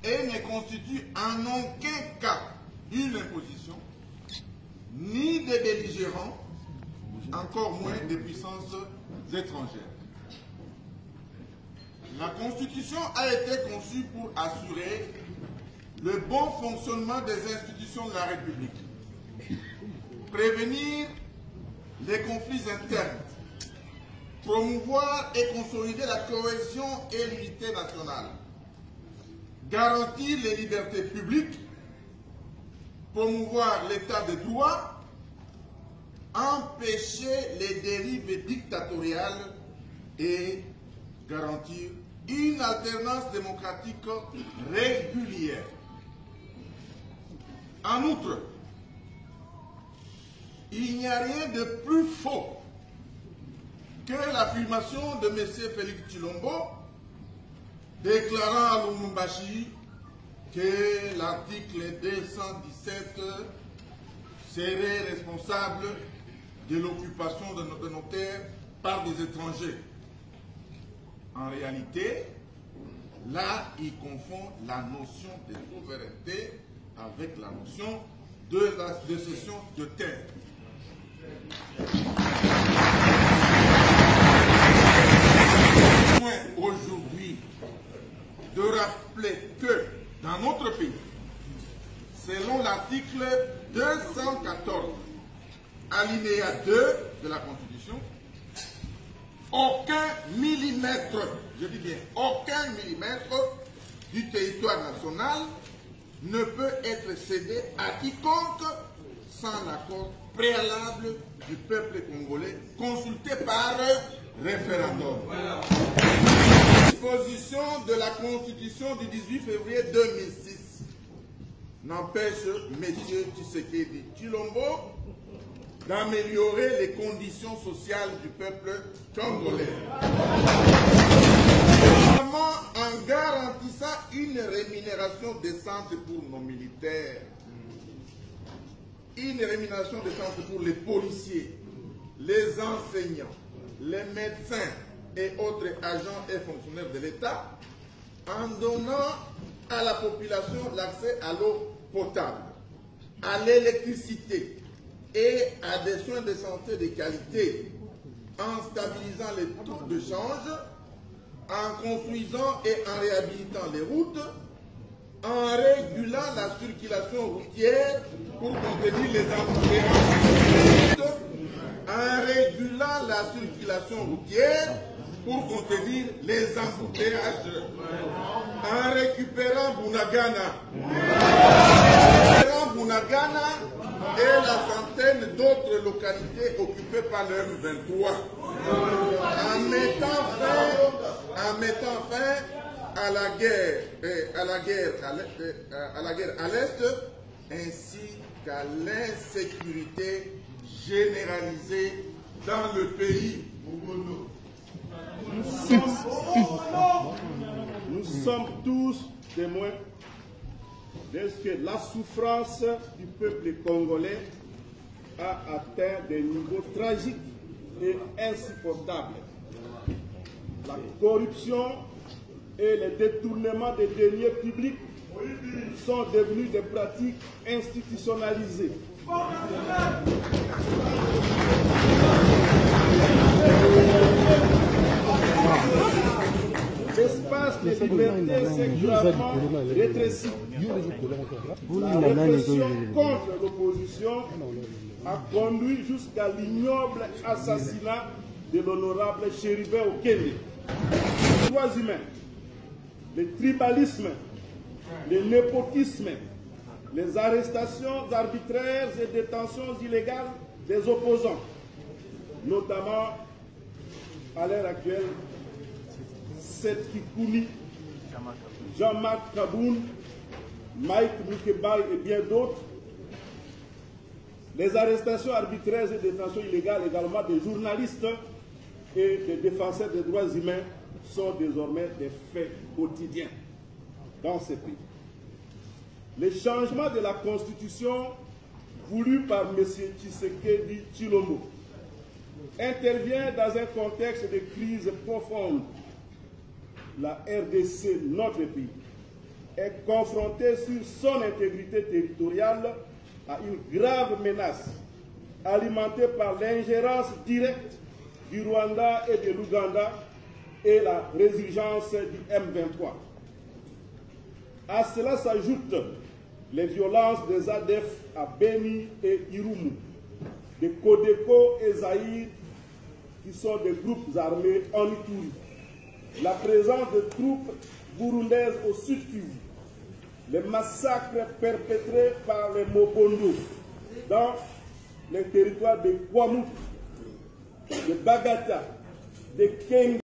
et ne constitue en aucun cas une imposition, ni des belligérants, encore moins des puissances étrangères. La Constitution a été conçue pour assurer le bon fonctionnement des institutions de la République, prévenir les conflits internes, promouvoir et consolider la cohésion et l'unité nationale, garantir les libertés publiques, promouvoir l'état de droit, empêcher les dérives dictatoriales et garantir une alternance démocratique régulière. En outre, il n'y a rien de plus faux que l'affirmation de M. Félix Tshilombo déclarant à Lubumbashi que l'article 217 serait responsable de l'occupation de nos terres par des étrangers. En réalité, là, il confond la notion de souveraineté avec la notion de cession de terre. Aujourd'hui, de rappeler que dans notre pays, selon l'article 214, alinéa 2 de la Constitution, aucun millimètre, je dis bien aucun millimètre du territoire national ne peut être cédé à quiconque sans l'accord préalable du peuple congolais consulté par référendum. Disposition de la Constitution du 18 février 2006 n'empêche M. Tshisekedi Tshilombo d'améliorer les conditions sociales du peuple congolais. Notamment en garantissant une rémunération décente pour nos militaires, une rémunération décente pour les policiers, les enseignants, les médecins et autres agents et fonctionnaires de l'État, en donnant à la population l'accès à l'eau potable, à l'électricité et à des soins de santé de qualité, en stabilisant les taux de change, en construisant et en réhabilitant les routes, en régulant la circulation routière pour contenir les embouteillages, en régulant la circulation routière pour contenir les embouteillages, en récupérant Bunagana et la centaine d'autres localités occupées par le M23, en mettant fin à la guerre à l'Est, ainsi qu'à l'insécurité généralisée dans le pays. Nous sommes tous témoins de ce que la souffrance du peuple congolais a atteint des niveaux tragiques et insupportables. La corruption et le détournement des deniers publics sont devenus des pratiques institutionnalisées. L'espace de liberté s'est gravement rétréci. La répression contre l'opposition a conduit jusqu'à l'ignoble assassinat de l'honorable Chérubin Okende. Les droits humains, le tribalisme, le népotisme, les arrestations arbitraires et détentions illégales des opposants, notamment à l'heure actuelle, Seth Kikouni, Jean-Marc Kaboun, Mike Mukebai et bien d'autres, les arrestations arbitraires et détentions illégales également des journalistes et des défenseurs des droits humains sont désormais des faits quotidiens dans ces pays. Le changement de la Constitution voulu par M. Tshisekedi Tshilombo intervient dans un contexte de crise profonde. La RDC, notre pays, est confronté sur son intégrité territoriale à une grave menace alimentée par l'ingérence directe du Rwanda et de l'Ouganda et la résurgence du M23. À cela s'ajoutent les violences des ADF à Beni et Irumu, de Kodeko et Zaïre, qui sont des groupes armés en Ituri, la présence de troupes burundaises au sud Kivu, les massacres perpétrés par les Mobondo dans les territoires de Kwamut, de Bagata, de Keng.